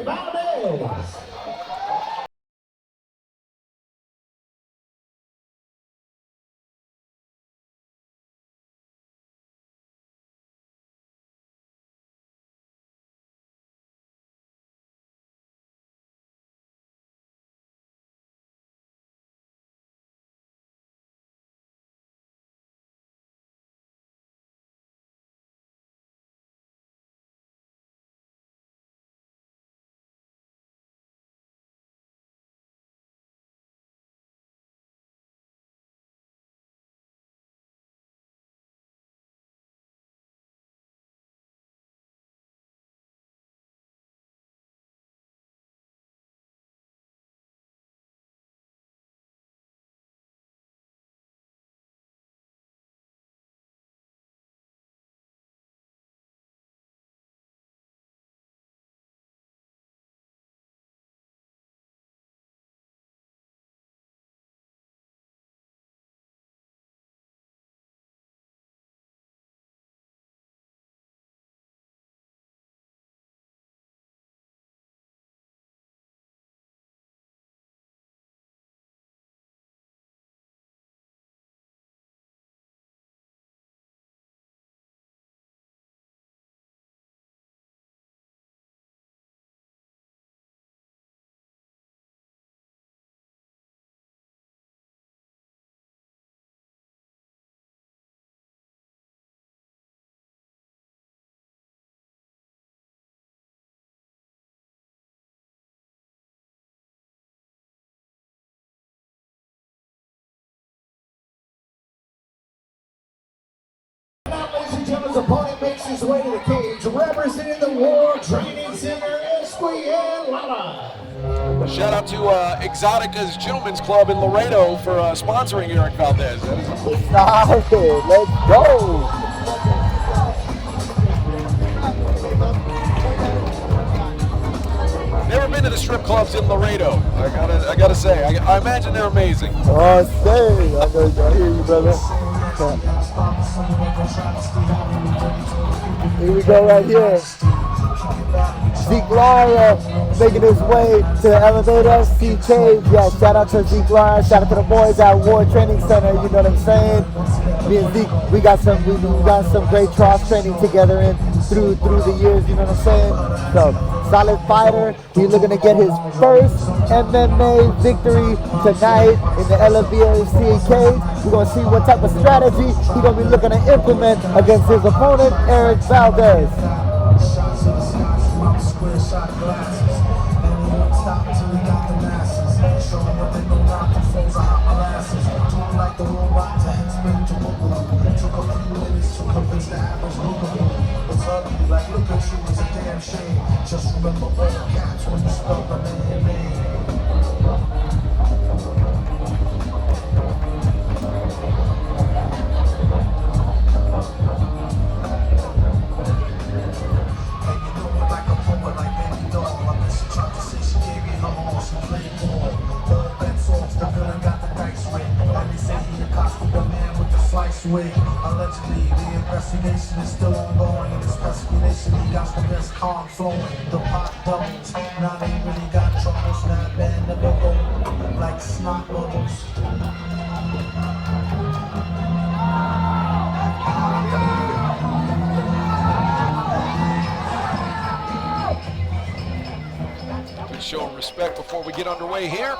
Valdez. Ladies and gentlemen, his opponent makes his way to the cage, representing the War Training Center, Lara. Shout out to Exotica's Gentlemen's Club in Laredo for sponsoring Eric Valdez. Let's go. Never been to the strip clubs in Laredo. I gotta say, I imagine they're amazing. Oh, I hear you, brother. Here we go right here. Zeke Lara making his way to the Elevator FC cage. Yeah, shout out to Zeke Lara, shout out to the boys at War Training Center, you know what I'm saying? Me and Zeke, we got some great cross training together and through the years, you know what I'm saying? So, solid fighter. He's looking to get his first MMA victory tonight in the Elevator FC cage. We're gonna see what type of strategy he's gonna be looking to implement against his opponent, Eric Valdez. Shot glasses, and we won't stop until we got the masses. Show them what they know not to foes are hot molasses. Do it like the robot to headspin to Woogaloo. Took a few minutes to convince the average Woogaloo. It's ugly, like look at you, it's a damn shame. Just remember all cats when you spell the name. Allegedly, the investigation is still ongoing. In this speculation, he got the best calm flowing. The pot doubles, now they really got troubles. Now band never go like snot bubbles. Just showing respect before we get underway here.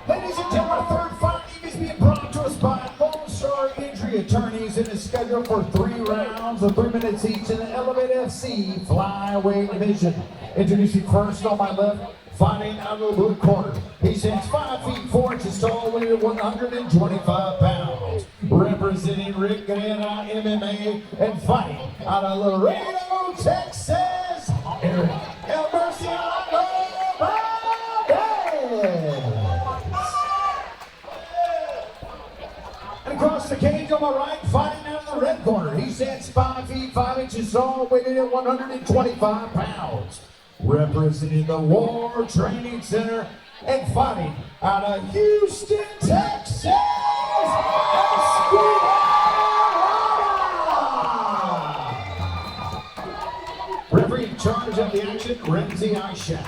Ladies and gentlemen, our third fight is being brought to us by Lone Star Injury Attorneys and is scheduled for 3 rounds of 3 minutes each in the Elevate FC flyweight division. Introducing first on my left, fighting out of the blue corner. He stands 5 feet 4 inches tall, weighing at 125 pounds. Representing Rick Granada MMA and fighting out of Laredo, Texas, Eric El Murcielago Valdez. And across the cage on my right, fighting out of the red corner. He stands 5 feet 5 inches tall, weighing at 125 pounds. Representing the War Training Center and fighting out of Houston, Texas, Lara. Referee in charge represent the action, Renzi Ishak.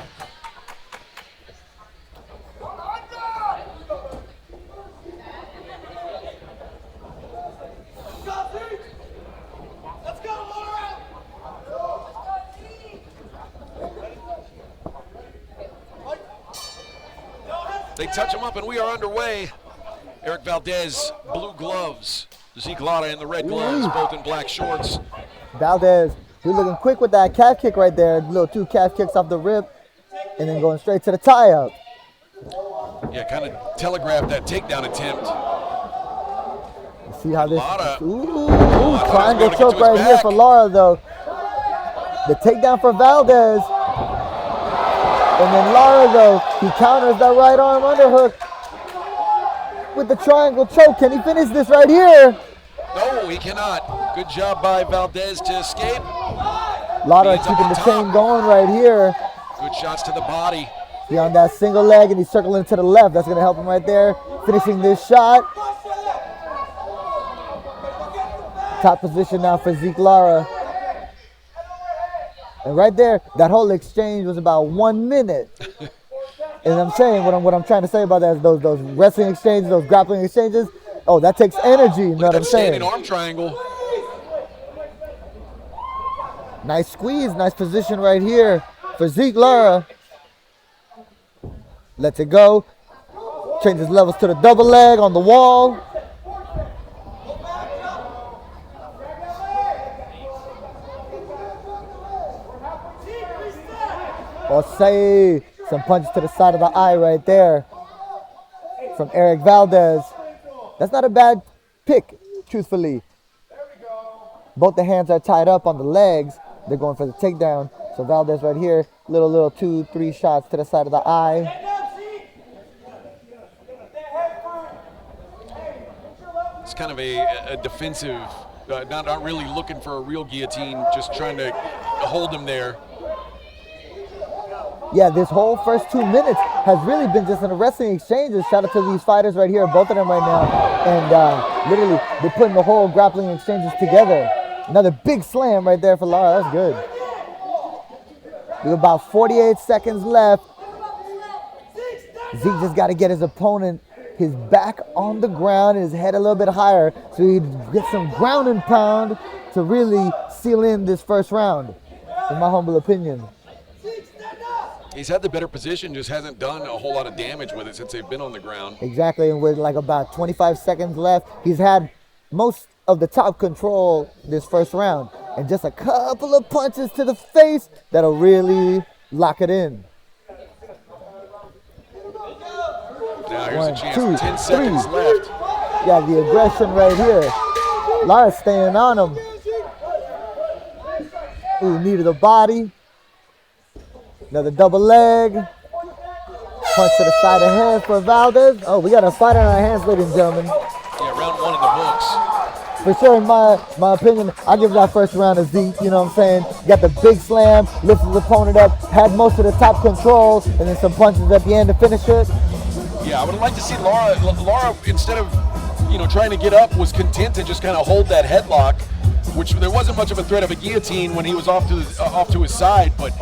They touch him up, and we are underway. Eric Valdez, blue gloves. Zeke Lara in the red gloves, both in black shorts. Valdez, he's looking quick with that calf kick right there. Little 2 calf kicks off the rip, and then going straight to the tie-up. Yeah, kind of telegraphed that takedown attempt. See how this... Lara. Triangle choke right here for Lara, though. The takedown for Valdez. And then Lara, though, he counters that right arm underhook with the triangle choke. Can he finish this right here? No, he cannot. Good job by Valdez to escape. Lara keeping the chain going right here. Good shots to the body. He on that single leg, and he's circling to the left. That's going to help him right there. Finishing this shot. Top position now for Zeke Lara. And right there, that whole exchange was about 1 minute. And I'm saying, what I'm trying to say about that is those wrestling exchanges, those grappling exchanges, oh, that takes energy, you know what I'm saying? Standing arm triangle. Nice squeeze, nice position right here for Zeke Lara. Lets it go. Changes levels to the double leg on the wall. Or say some punches to the side of the eye right there from Eric Valdez. That's not a bad pick, truthfully. Both the hands are tied up on the legs. They're going for the takedown. So Valdez right here, little 2-3 shots to the side of the eye. It's kind of a defensive, not really looking for a real guillotine, just trying to hold him there. Yeah, this whole first 2 minutes has really been just in a wrestling exchanges. Shout out to these fighters right here, both of them right now. And literally, they're putting the whole grappling exchanges together. Another big slam right there for Lara. That's good. We have about 48 seconds left. Zeke just got to get his opponent, his back on the ground and his head a little bit higher so he gets some ground and pound to really seal in this first round, in my humble opinion. He's had the better position, just hasn't done a whole lot of damage with it since they've been on the ground. Exactly, and with like about 25 seconds left, he's had most of the top control this first round. And just a couple of punches to the face that'll really lock it in. Now here's 1, a chance, 2, 10 seconds left. Yeah, the aggression right here. Lara's staying on him. Ooh, knee to the body. Another double leg. Punch to the side of the head for Valdez. Oh, we got a fight on our hands, ladies and gentlemen. Yeah, round 1 in the books. For sure, in my opinion, I'll give that first round to Zeke, you know what I'm saying? Got the big slam, lifted his opponent up, had most of the top controls, and then some punches at the end to finish it. Yeah, I would like to see Lara, instead of, trying to get up, was content to just kind of hold that headlock, which there wasn't much of a threat of a guillotine when he was off to his side, but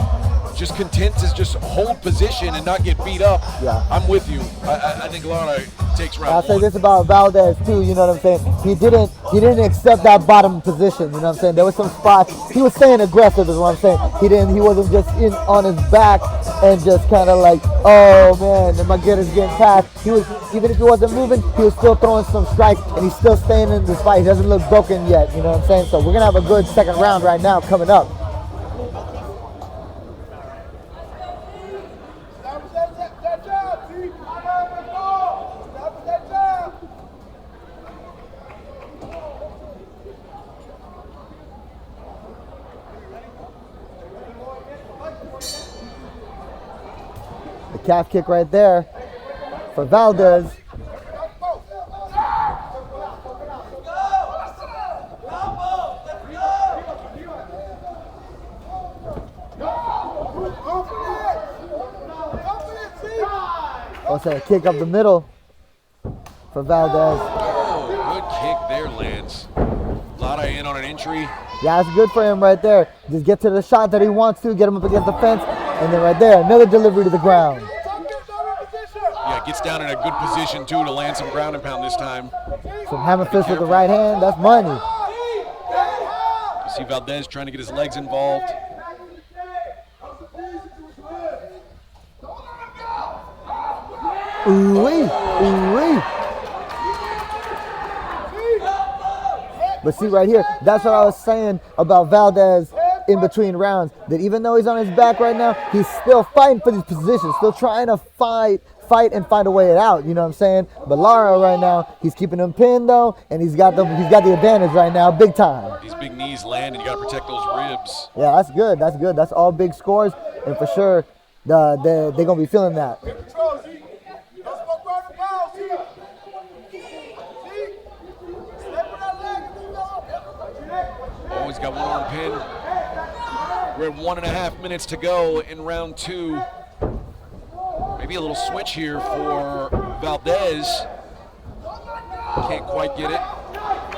just content to just hold position and not get beat up. Yeah. I'm with you. I think Lara takes round I'll say 1. this about Valdez too, you know what I'm saying? He didn't accept that bottom position, you know what I'm saying? There was some spots, he was staying aggressive is what I'm saying. He wasn't just in on his back and just kind of like, oh man, my getter's getting past. He was, even if he wasn't moving, he was still throwing some strikes and he's still staying in this fight. He doesn't look broken yet, you know what I'm saying? So we're gonna have a good second round right now coming up. The calf kick right there for Valdez. Also a kick up the middle for Valdez. Oh, good kick there, Lance. Lara in on an entry. Yeah, it's good for him right there. Just get to the shot that he wants to, get him up against the fence, and then right there, another delivery to the ground. Yeah, gets down in a good position, too, to land some ground and pound this time. Some hammer fist with the right hand, that's money. You see Valdez trying to get his legs involved. Ooh-wee, ooh-wee. But see right here, that's what I was saying about Valdez in between rounds, that even though he's on his back right now, he's still fighting for these positions, still trying to fight and find a way out, you know what I'm saying? But Lara right now, he's keeping him pinned though, and he's got the advantage right now, big time. These big knees land, and you got to protect those ribs. Yeah, that's good, that's good. That's all big scores, and for sure, they're going to be feeling that. Oh, he's got one arm pin. We're at 1.5 minutes to go in round 2. Maybe a little switch here for Valdez. Can't quite get it.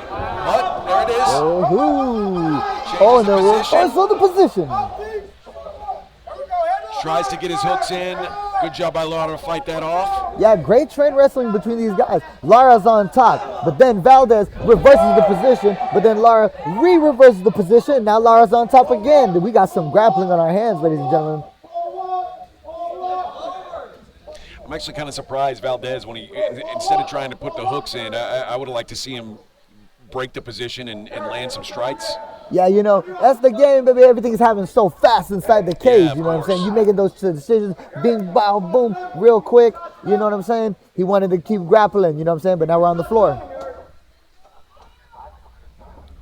But there it is. Oh, and they're reversal the position. Tries to get his hooks in. Good job by Lara to fight that off. Yeah, great train wrestling between these guys. Lara's on top, but then Valdez reverses the position, but then Lara re-reverses the position. Now Lara's on top again. We got some grappling on our hands, ladies and gentlemen. I'm actually kind of surprised Valdez when he, instead of trying to put the hooks in, I would have liked to see him break the position and land some strikes. Yeah, you know, that's the game, baby. Everything's happening so fast inside the cage, Yeah, you know what I'm course. saying? You making those decisions, bing, bow, boom, real quick, you know what I'm saying? He wanted to keep grappling, you know what I'm saying? But now we're on the floor.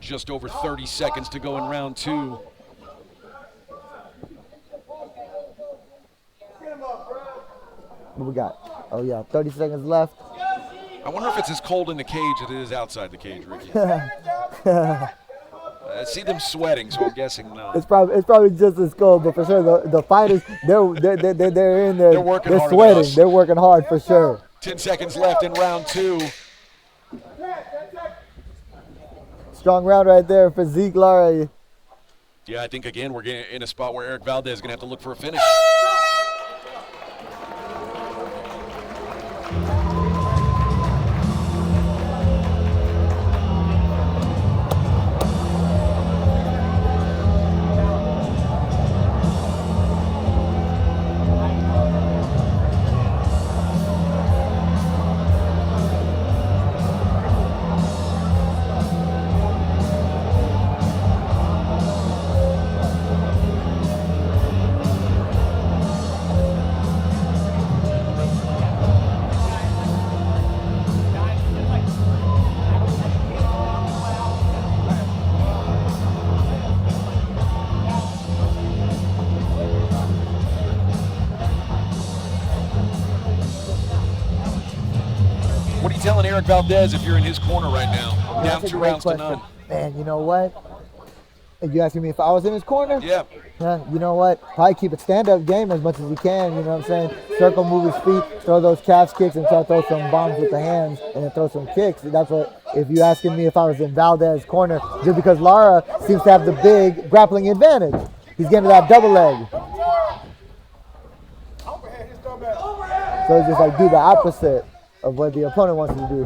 Just over 30 seconds to go in round 2. What we got? Oh, yeah, 30 seconds left. I wonder if it's as cold in the cage as it is outside the cage, Ricky. I see them sweating, so I'm guessing not. It's probably just as cold, but for sure the fighters they're in there. They're working hard. Sweating. They're working hard for sure. 10 seconds left in round 2. Strong round right there for Zeke, Lara. Yeah, I think again we're getting in a spot where Eric Valdez is gonna have to look for a finish. What are you telling Eric Valdez if you're in his corner right now? Down That's a 2 great rounds to none. Man, you know what? Are you asking me if I was in his corner? Yeah. You know what? Probably keep a stand-up game as much as you can, you know what I'm saying? Circle, move his feet, throw those calves kicks, and try to throw some bombs with the hands, and then throw some kicks. That's what, if you're asking me if I was in Valdez's corner, just because Lara seems to have the big grappling advantage. He's getting that double leg. So it's just like do the opposite of what the opponent wants you to do.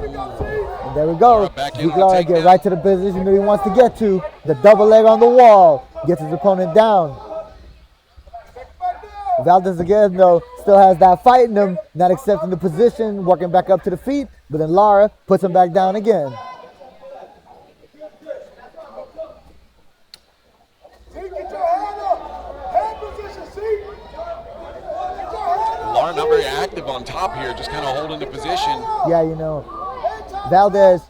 And there we go. Zeke Lara get right to the position that he wants to get to. The double leg on the wall. Gets his opponent down. Valdez again, though, still has that fight in him. Not accepting the position, working back up to the feet. But then Lara puts him back down again. Lara not very active on top here, just kind of holding the position. Yeah, you know, Valdez,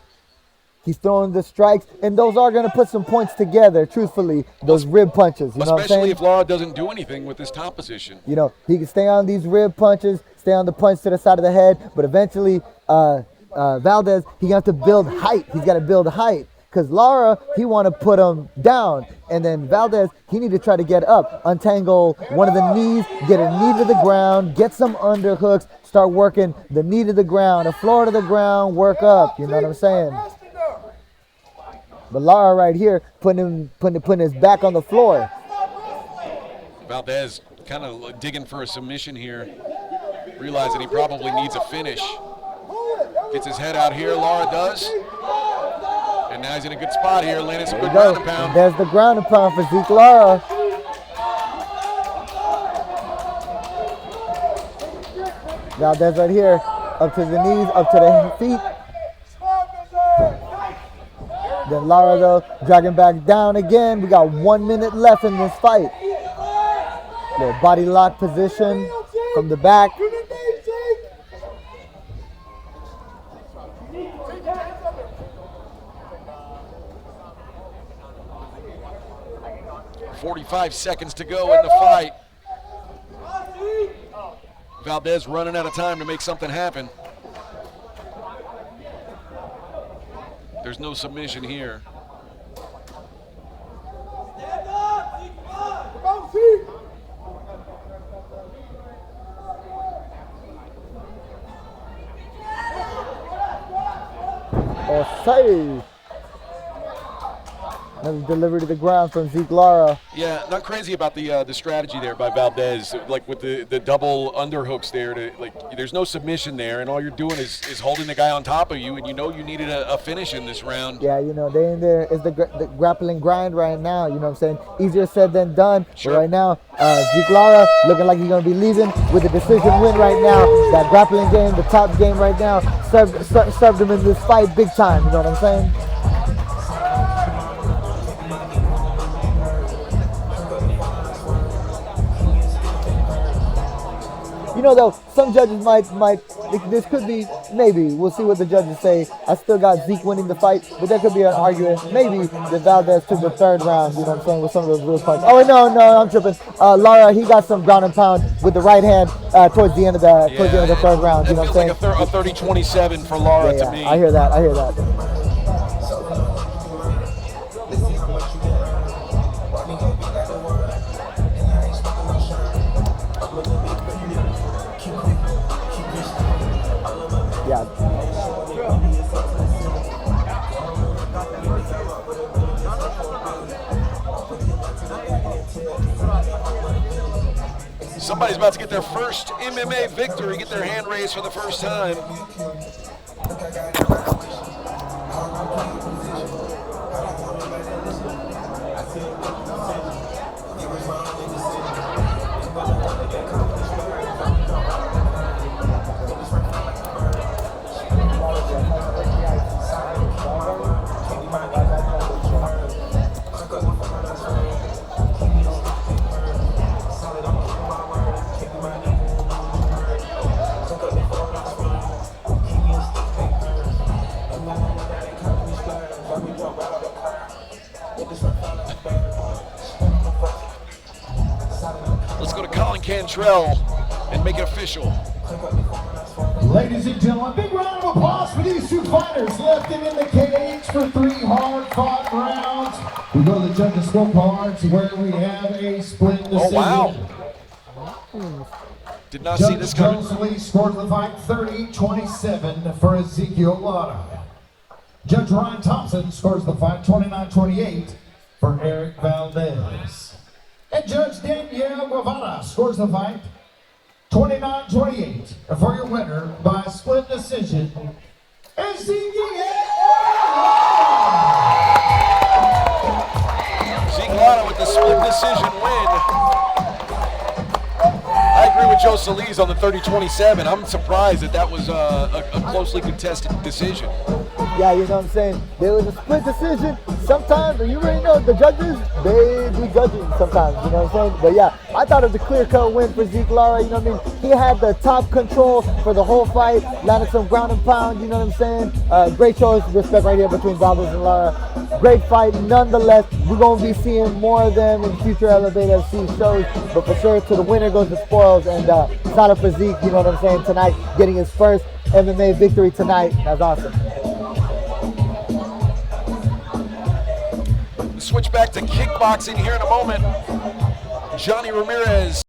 he's throwing the strikes, and those are going to put some points together, truthfully, those rib punches. You know what I'm saying? Especially if Lara doesn't do anything with his top position. You know, he can stay on these rib punches, stay on the punch to the side of the head, but eventually Valdez, he's going to have to build height. He's got to build height. because Lara, he want to put him down. And then Valdez, he need to try to get up, untangle one of the knees, get a knee to the ground, get some underhooks, start working the knee to the ground, the floor to the ground, work up. You know what I'm saying? But Lara right here putting his back on the floor. Valdez kind of digging for a submission here, realizing he probably needs a finish. Gets his head out here, Lara does. And now he's in a good spot here, landing some good ground and pound. There's the ground and pound for Zeke Lara. Valdez right here, up to the knees, up to the feet. Then Lara though, dragging back down again. We got 1 minute left in this fight. Little body lock position from the back. .45 seconds to go in the fight. Valdez running out of time to make something happen. There's no submission here. Offside. Another delivery to the ground from Zeke Lara. Yeah, not crazy about the strategy there by Valdez, like with the double underhooks there. There's no submission there, and all you're doing is holding the guy on top of you, and you know you needed a finish in this round. Yeah, you know, they in there. It's the grappling grind right now, you know what I'm saying? Easier said than done. Sure. But right now, Zeke Lara looking like he's going to be leaving with a decision win right now. That grappling game, the top game right now, served him in this fight big time, you know what I'm saying? You know, though, some judges might, this could be, maybe, we'll see what the judges say. I still got Zeke winning the fight, but there could be an argument. Maybe that Valdez took the third round, you know what I'm saying, with some of those real fights. Oh, no, I'm tripping. Lara, he got some ground and pound with the right hand towards the end of the third round, you know what I'm saying? It feels like a 30-27 for Lara to me. I hear that. Yeah. Somebody's about to get their first MMA victory, get their hand raised for the first time. Cantrell and make it official. Ladies and gentlemen, big round of applause for these two fighters left in the cage for 3 hard-fought rounds. We go to the judges' scorecards where we have a split decision. Oh, wow. Did not see this coming. Judge Lee scored the fight 30-27 for Ezekiel Lara. Judge Ryan Thompson scores the fight 29-28 for Eric Valdez. And Judge Danielle Guevara scores the fight 29-28 for your winner by split decision, Zeke Lara with the split decision win. I agree with Joe Solis on the 30-27. I'm surprised that was a closely contested decision. Yeah, you know what I'm saying? There was a split decision. Sometimes, you already know, the judges, they do judging sometimes, you know what I'm saying? But yeah, I thought it was a clear-cut win for Zeke Lara, you know what I mean? He had the top control for the whole fight, landed some ground and pound, you know what I'm saying? Great show of respect right here between Valdez and Lara. Great fight, nonetheless. We're going to be seeing more of them in future Elevate FC shows, but for sure, to the winner goes the spoils, and shout out for Zeke, you know what I'm saying, tonight, getting his first MMA victory tonight. That's awesome. switch back to kickboxing here in a moment. Johnny Ramirez.